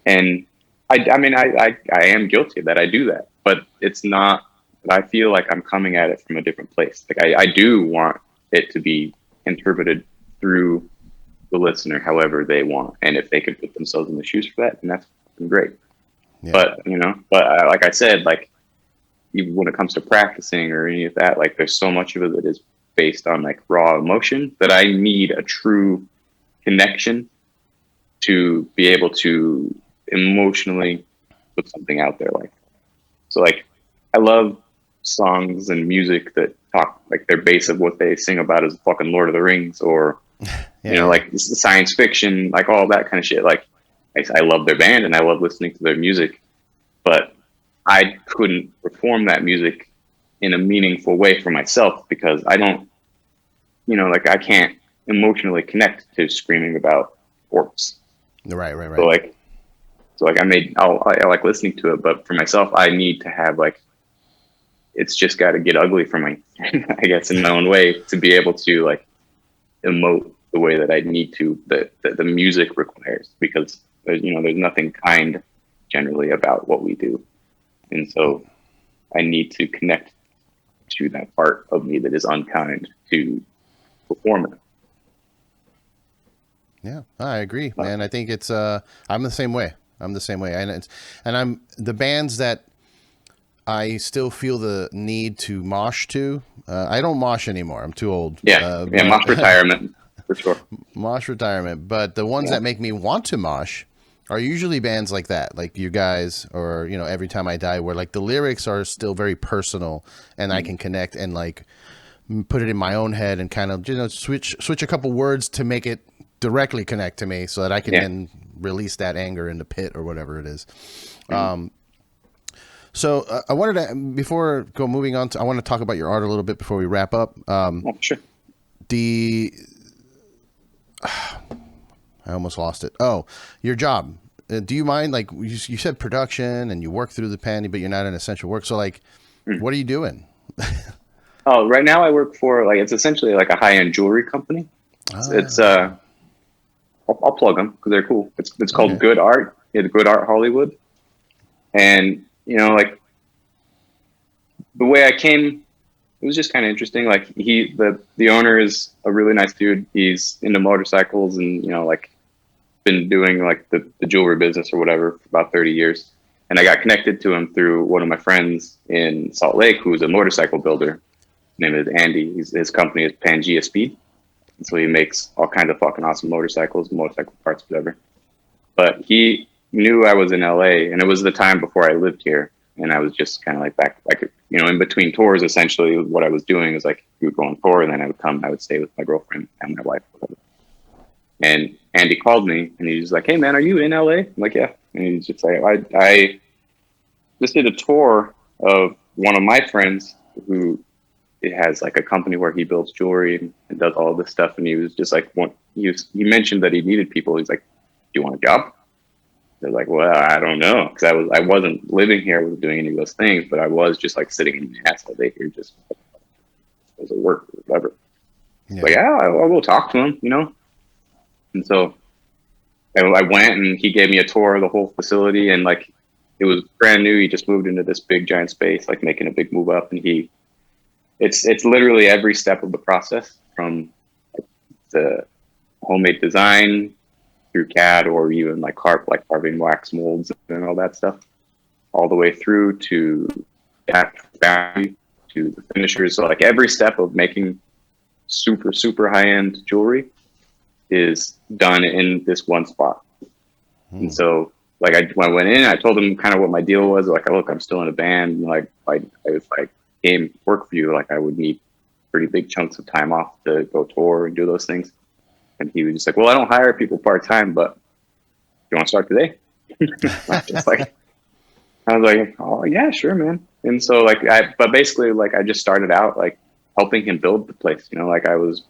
And I mean, I am guilty of that. I do that, but it's not, I feel like I'm coming at it from a different place. Like I do want it to be interpreted through the listener however they want. And if they could put themselves in the shoes for that, then that's great. Yeah. But, like I said, like, even when it comes to practicing or any of that, like there's so much of it that is based on like raw emotion that I need a true connection to be able to emotionally put something out there. Like, so like, I love songs and music that talk like their base of what they sing about is fucking Lord of the Rings or, like science fiction, like all that kind of shit. Like I love their band and I love listening to their music, but I couldn't perform that music in a meaningful way for myself because I don't, like I can't emotionally connect to screaming about orcs. Right. So I like listening to it, but for myself, I need to have like, it's just got to get ugly for me, I guess, in my own way to be able to like emote the way that I need to, that the music requires, because there's nothing kind generally about what we do. And so I need to connect to that part of me that is unkind to perform it. Yeah, I agree, man. I think it's, I'm the same way. And I'm the bands that I still feel the need to mosh to. I don't mosh anymore. I'm too old. Mosh retirement for sure. Mosh retirement. But the ones that make me want to mosh are usually bands like that, like you guys, or Every Time I Die, where like the lyrics are still very personal, and I can connect and like put it in my own head and kind of switch a couple words to make it directly connect to me, so that I can then release that anger in the pit or whatever it is. So I wanted to, before moving on to, I want to talk about your art a little bit before we wrap up. Sure. I almost lost it. Oh, your job. Do you mind, like you said production and you work through the panty, but you're not in essential work. So like, what are you doing? Right now I work for like, it's essentially like a high-end jewelry company. It's I'll plug them because they're cool. It's called Good Art. Good Art Hollywood. And like the way I came, it was just kind of interesting. Like the owner is a really nice dude. He's into motorcycles and, like been doing like the jewelry business or whatever for about 30 years. And I got connected to him through one of my friends in Salt Lake, who's a motorcycle builder. His name is Andy. His company is Pangea Speed. And so he makes all kinds of fucking awesome motorcycles, motorcycle parts, whatever. But he knew I was in LA, and it was the time before I lived here. And I was just kind of like back, like, in between tours, essentially what I was doing is like, we would go on tour and then I would stay with my girlfriend and my wife. Whatever. And Andy called me and he was like, "Hey man, are you in LA?" I'm like, "Yeah." And he's just like, I just did a tour of one of my friends who has like a company where he builds jewelry and does all this stuff. And he was just like, he mentioned that he needed people. He's like, "Do you want a job?" They're like, "Well, I don't know." Cause I wasn't living here, I wasn't doing any of those things, but I was just like sitting in the ass all day here, just as a work or whatever. Yeah. Like, I'll go talk to him, And so I went and he gave me a tour of the whole facility, and like, it was brand new. He just moved into this big giant space, like making a big move up. And it's literally every step of the process, from like, the homemade design through CAD, or even like carving wax molds and all that stuff, all the way through to to the finishers. So like every step of making super, super high-end jewelry is done in this one spot. And so like when I went in, I told them kind of what my deal was. Like, "Look, I'm still in a band. And, like, I was like, game work for you. Like, I would need pretty big chunks of time off to go tour and do those things." And he was just like, "Well, I don't hire people part-time, but you want to start today?" I was like, "Oh yeah, sure, man." And so like, but basically like, I just started out like helping him build the place, like I was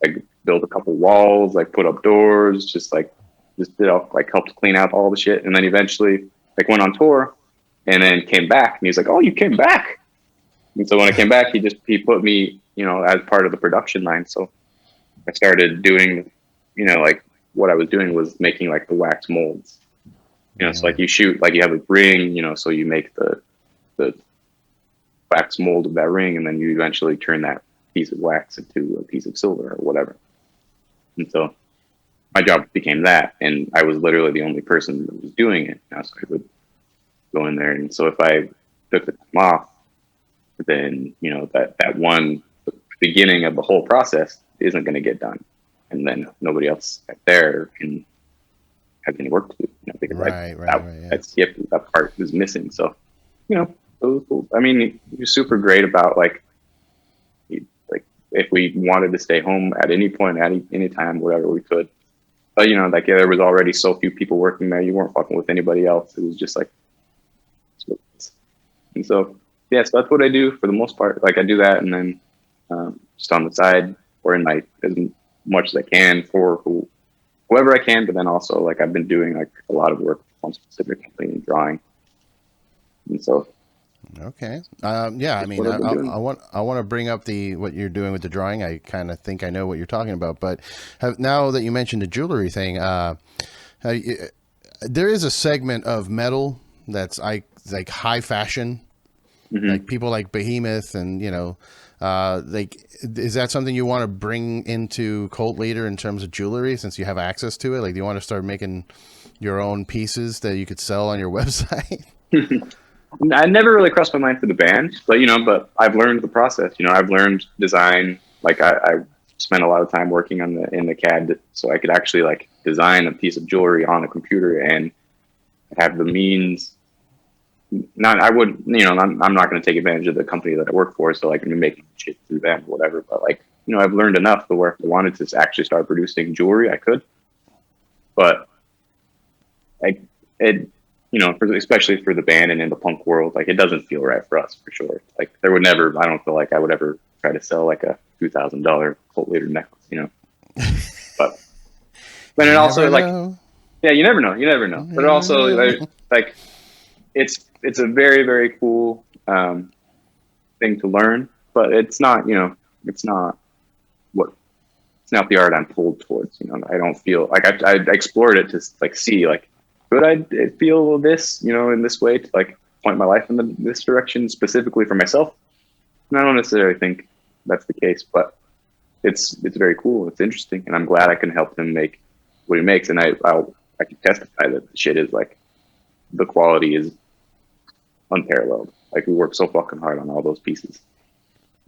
like, build a couple walls, like put up doors, just did all, like helped clean out all the shit. And then eventually like went on tour and then came back, and he's like, "Oh, you came back?" And so when I came back, he put me, as part of the production line. So I started doing, like what I was doing was making like the wax molds. So like you shoot, like you have a ring, so you make the wax mold of that ring, and then you eventually turn that piece of wax into a piece of silver or whatever. And so my job became that, and I was literally the only person that was doing it. So I would go in there, and so if I took the time off, then that one beginning of the whole process isn't going to get done, and then nobody else there can have any work to do. Because that part is missing. So it was cool. I mean, he was super great about like if we wanted to stay home at any point, at any time, whatever we could. But there was already so few people working there. You weren't fucking with anybody else. It was just like, and so yeah, so that's what I do for the most part. Like I do that, and then just on the side or in my as much as I can for whoever I can. But then also like I've been doing like a lot of work on specific company and drawing, and so. Okay. Yeah. I mean, I want to bring up what you're doing with the drawing. I kind of think I know what you're talking about, but now that you mentioned the jewelry thing, there is a segment of metal that's like high fashion, like people like Behemoth, and like, is that something you want to bring into Cult Leader in terms of jewelry, since you have access to it? Like, do you want to start making your own pieces that you could sell on your website? I never really crossed my mind for the band, but I've learned the process. I've learned design. Like I spent a lot of time working in the CAD, so I could actually like design a piece of jewelry on a computer and have the means. I'm not going to take advantage of the company that I work for, so I can be making shit through them or whatever. But like, I've learned enough to where if I wanted to actually start producing jewelry, I could. But especially for the band and in the punk world, like it doesn't feel right for us for sure. Like I don't feel like I would ever try to sell like a $2,000 Cult Leader necklace, but then it also like, yeah, you never know. But it also like it's a very, very cool thing to learn, but it's not the art I'm pulled towards. I don't feel like I explored it to like see like, could I feel this, in this way to like point my life in this direction specifically for myself? And I don't necessarily think that's the case, but it's very cool. It's interesting, and I'm glad I can help him make what he makes. And I can testify that the shit is like, the quality is unparalleled. Like we work so fucking hard on all those pieces.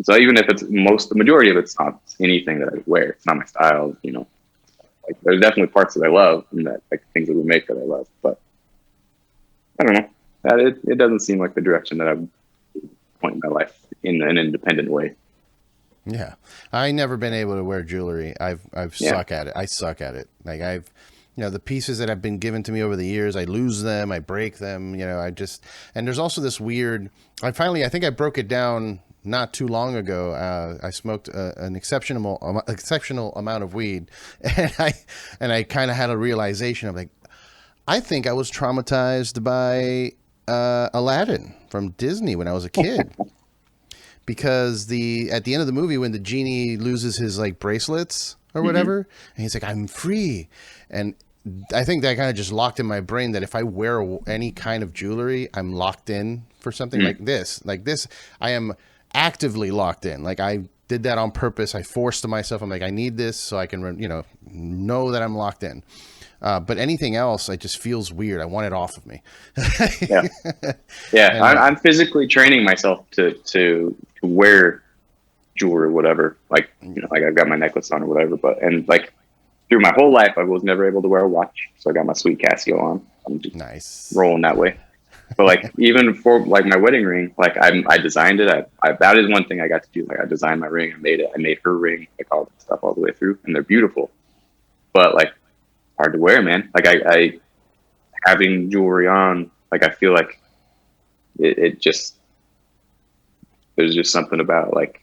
So even if the majority of it's not anything that I wear, it's not my style, Like there's definitely parts that I love, and that like things that we make that I love, but I don't know. That it doesn't seem like the direction that I'm pointing my life in an independent way. Yeah, I never been able to wear jewelry. I've suck at it. I suck at it. Like the pieces that have been given to me over the years, I lose them, I break them. And there's also this weird. I think I broke it down not too long ago. I smoked an exceptional amount of weed, and I kind of had a realization of like, I think I was traumatized by Aladdin from Disney when I was a kid, because at the end of the movie when the genie loses his like bracelets or whatever, and he's like, I'm free, and I think that kind of just locked in my brain that if I wear any kind of jewelry, I'm locked in for something like this. I am actively locked in. Like I did that on purpose. I forced myself. I'm like, I need this so I can, know that I'm locked in. But anything else, it just feels weird. I want it off of me. Yeah. I'm physically training myself to wear jewelry or whatever. Like, like I've got my necklace on or whatever, and like through my whole life, I was never able to wear a watch. So I got my sweet Casio on. I'm just nice rolling that way. But like even for like my wedding ring, like I designed it. That is one thing I got to do. Like I designed my ring. I made it. I made her ring. Like all that stuff all the way through, and they're beautiful. But like hard to wear, man. Like I having jewelry on. Like I feel like it just there's just something about like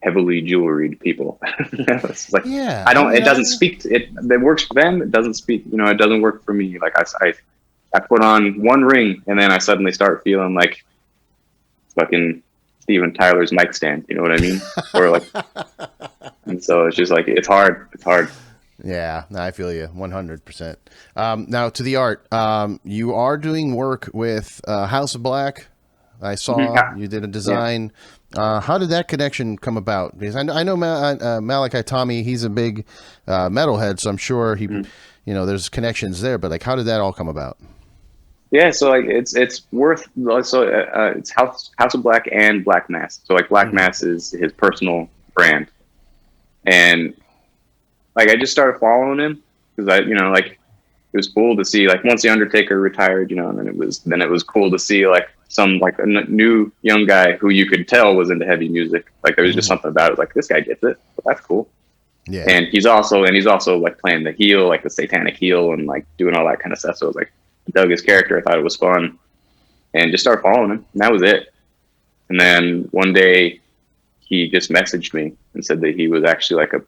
heavily jewelried people. It's like, yeah, it doesn't speak to it. It works for them. It doesn't speak. It doesn't work for me. Like I put on one ring and then I suddenly start feeling like fucking Steven Tyler's mic stand. You know what I mean? Or like, and so it's just like it's hard. It's hard. Yeah, no, I feel you 100%. Now to the art, you are doing work with House of Black. I saw you did a design. Yeah. How did that connection come about? Because I know Malakai Tommy, he's a big metalhead, so I'm sure he, you know, there's connections there. But like, how did that all come about? Yeah, so like it's worth so it's House of Black and Black Mass. So like Black Mass is his personal brand, and like I just started following him because I, you know, like it was cool to see like once the Undertaker retired, you know, and then it was cool to see like some like a new young guy who you could tell was into heavy music. Like there was just something about it, like this guy gets it. Well, that's cool. Yeah. And he's also like playing the heel, like the satanic heel, and like doing all that kind of stuff. So it was like I dug his character. I thought it was fun, and just started following him. And that was it. And then one day he just messaged me and said that he was actually like a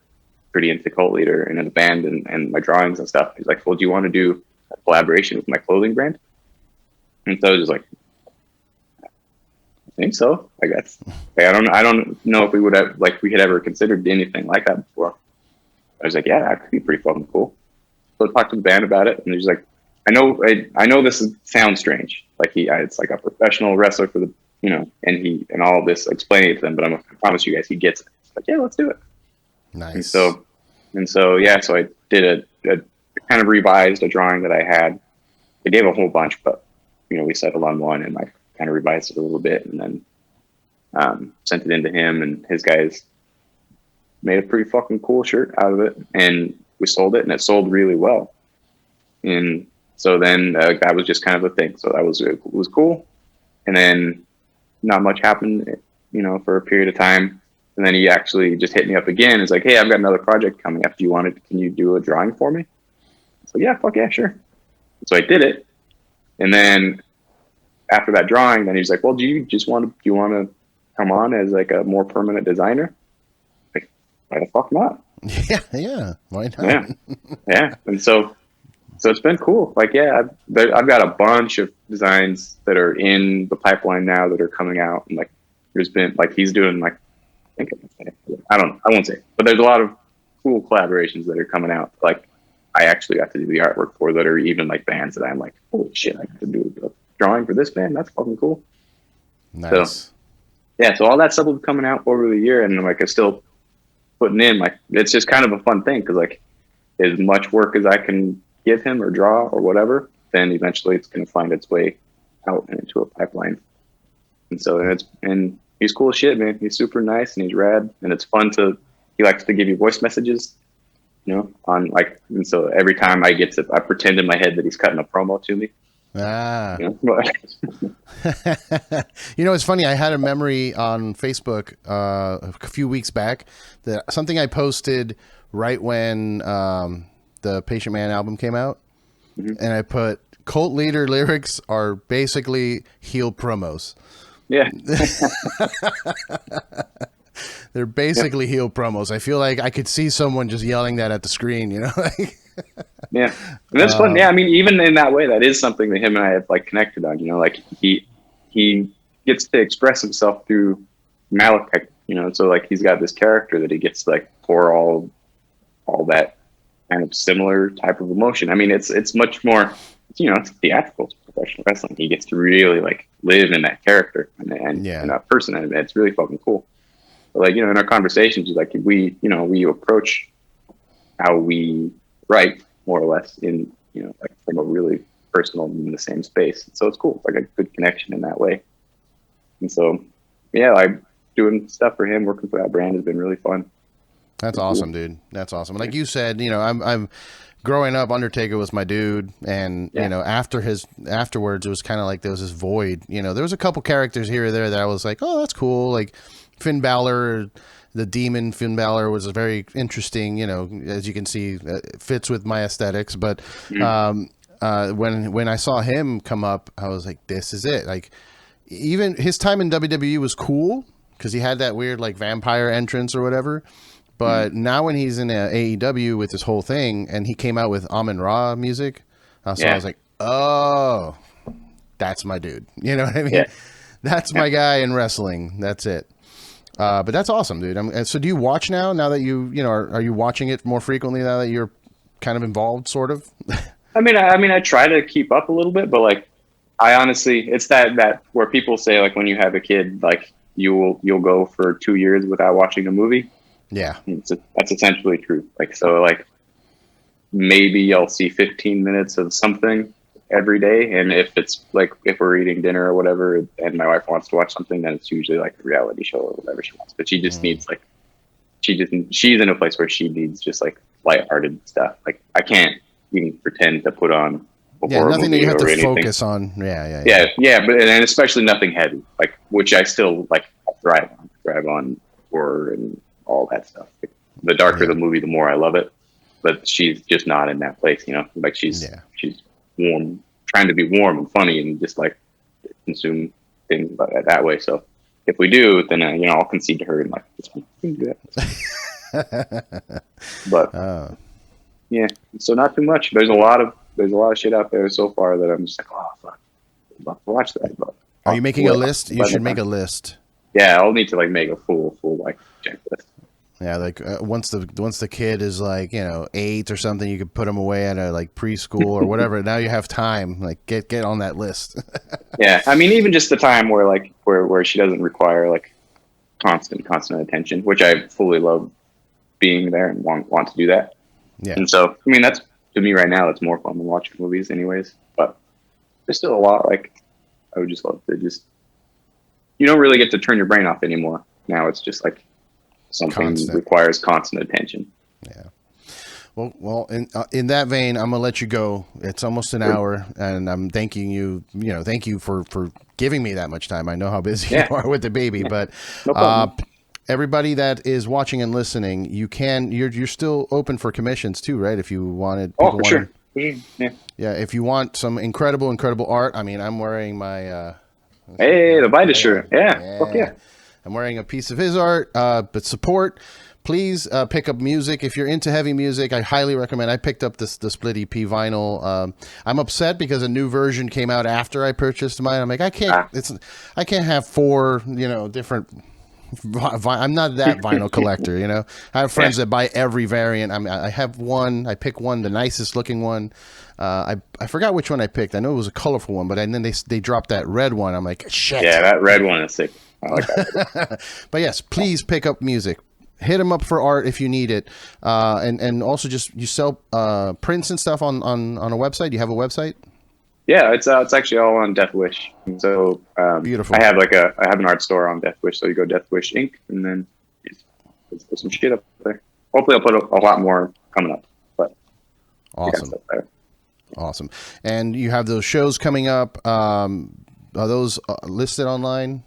pretty into Cult Leader and in the band and my drawings and stuff. He's like, well, do you want to do a collaboration with my clothing brand? And so I was just like, I think so, I guess. Like, I don't know if we would have, like, we had ever considered anything like that before. I was like, yeah, that could be pretty fucking cool. So I talked to the band about it, and he's like, I know this sounds strange. Like it's like a professional wrestler for the, you know, and all of this, explaining it to them, but I promise you guys, he gets it. It's like, yeah, let's do it. Nice. And so yeah, so I did a kind of revised a drawing that I had. I gave a whole bunch, but you know, we settled on one, and I kind of revised it a little bit, and then sent it in to him, and his guys made a pretty fucking cool shirt out of it, and we sold it, and it sold really well. And so then that was just kind of a thing. So that was cool, and then not much happened, you know, for a period of time. And then he actually just hit me up again. He's like, hey, I've got another project coming up. Can you do a drawing for me? So yeah, fuck yeah, sure. So I did it. And then after that drawing, then he's like, well, do you want to come on as like a more permanent designer? Like, why the fuck not? Yeah. Why not? Yeah. And so it's been cool. Like, yeah, I've got a bunch of designs that are in the pipeline now that are coming out. And like, there's been like, he's doing like, I won't say, but there's a lot of cool collaborations that are coming out. Like I actually got to do the artwork for that are even like bands that I'm like, holy shit, I got to do a drawing for this band. That's fucking cool. Nice. So, yeah. So all that stuff will be coming out over the year, and like I'm still putting in like, it's just kind of a fun thing. Cause like as much work as I can give him or draw or whatever, then eventually it's going to find its way out and into a pipeline. And so he's cool as shit, man. He's super nice and he's rad, and it's fun he likes to give you voice messages, you know, on like, and so every time I pretend in my head that he's cutting a promo to me. Ah. You know? You know, it's funny. I had a memory on Facebook a few weeks back that something I posted right when the Patient Man album came out, and I put Cult Leader lyrics are basically heel promos. Yeah. They're basically heel promos. I feel like I could see someone just yelling that at the screen, you know? Yeah. And that's fun. Yeah. I mean, even in that way, that is something that him and I have like connected on, you know, like he gets to express himself through Malakai, you know, so like he's got this character that he gets to like pour all that kind of similar type of emotion. I mean, it's much more, you know, it's theatrical, it's professional wrestling. He gets to really like live in that character and that person, and it's really fucking cool. But like, you know, in our conversations, like we approach how we write more or less in, you know, like from a really personal in the same space. So it's cool. It's like a good connection in that way. And so, yeah, like doing stuff for him, working for that brand has been really fun. That's awesome, dude. That's awesome. Like you said, you know, I'm growing up, Undertaker was my dude, and you know, afterwards, it was kind of like there was this void. You know, there was a couple characters here or there that I was like, oh, that's cool. Like Finn Balor, the demon Finn Balor was very interesting. You know, as you can see, it fits with my aesthetics. But when I saw him come up, I was like, this is it. Like even his time in WWE was cool because he had that weird like vampire entrance or whatever. But now when he's in AEW with this whole thing, and he came out with Amun-Ra music, so I was like, oh, that's my dude. You know what I mean? Yeah. That's my guy in wrestling. That's it. But that's awesome, dude. So do you watch now that you know, are you watching it more frequently now that you're kind of involved, sort of? I mean, I try to keep up a little bit, but like, I honestly, it's that where people say like when you have a kid, like you'll go for 2 years without watching a movie. Yeah, that's essentially true. Like, so like maybe I'll see 15 minutes of something every day, and if it's like if we're eating dinner or whatever, and my wife wants to watch something, then it's usually like a reality show or whatever she wants. But she just needs like she's in a place where she needs just like lighthearted stuff. Like I can't even pretend to put on nothing that you have to anything. Focus on. Yeah. But and especially nothing heavy, like which I still like thrive on horror and all that stuff. Like, the darker the movie, the more I love it. But she's just not in that place, you know. Like she's warm, trying to be warm and funny, and just like consume things that way. So if we do, then you know, I'll concede to her and like, we can do that. But yeah, so not too much. There's a lot of shit out there so far that I'm just like, oh fuck, I'd love to watch that. But are you making a list? You should make a list. Yeah, I'll need to like make a full like checklist. Yeah, like once the kid is like, you know, 8 or something, you could put him away at a like preschool or whatever. Now you have time. Like get on that list. Yeah, I mean, even just the time where she doesn't require like constant attention, which I fully love being there and want to do that. Yeah. And so, I mean, that's to me right now. It's more fun than watching movies, anyways. But there's still a lot. Like I would just love to you don't really get to turn your brain off anymore. Now it's just like something requires constant attention. Yeah. Well, in that vein, I'm gonna let you go. It's almost an hour, and I'm thanking you. You know, thank you for giving me that much time. I know how busy you are with the baby, but no problem. Everybody that is watching and listening, you're still open for commissions too, right? If you wanted. Oh, for sure. Yeah. Yeah. If you want some incredible art, I mean, I'm wearing my. The Vita shirt. Yeah. Fuck yeah. I'm wearing a piece of his art, but support. Please pick up music. If you're into heavy music, I highly recommend. I picked up the Split EP vinyl. I'm upset because a new version came out after I purchased mine. I'm like, I can't have 4, you know, different. I'm not that vinyl collector, you know. I have friends that buy every variant. I have one. I pick one, the nicest looking one. I forgot which one I picked. I know it was a colorful one, but then they dropped that red one. I'm like, shit. Yeah, that red one is sick. I like that. But yes, please pick up music. Hit them up for art if you need it, and also just you sell prints and stuff on a website. You have a website? Yeah, it's actually all on Death Wish. So beautiful. I have an art store on Death Wish. So you go Death Wish Inc. and then just put some shit up there. Hopefully, I'll put a lot more coming up. But awesome. Awesome. And you have those shows coming up. Are those listed online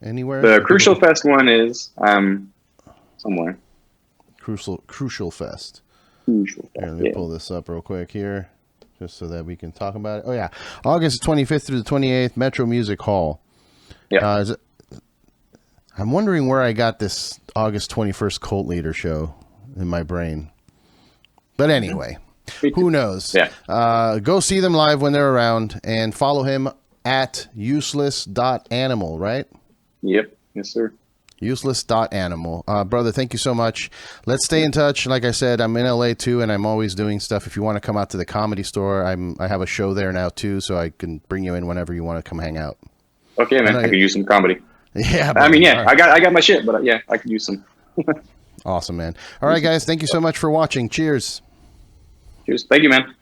anywhere? The Crucial Fest one is somewhere. Crucial Fest. Here, let me pull this up real quick here, just so that we can talk about it. Oh yeah, August 25th through the 28th, Metro Music Hall. Yeah. I'm wondering where I got this August 21st Cult Leader show in my brain. But anyway, who knows? Yeah. Go see them live when they're around, and follow him at useless.animal, right? Yep. Yes, sir. Useless.animal. Brother, thank you so much. Let's stay in touch. Like I said, I'm in LA too, and I'm always doing stuff. If you want to come out to the Comedy Store, I have a show there now too, so I can bring you in whenever you want to come hang out. Okay, man. I could use some comedy. Yeah. I mean, yeah, right. I got my shit, but yeah, I could use some. Awesome, man. All right, guys. Thank you so much for watching. Cheers. Cheers. Thank you, man.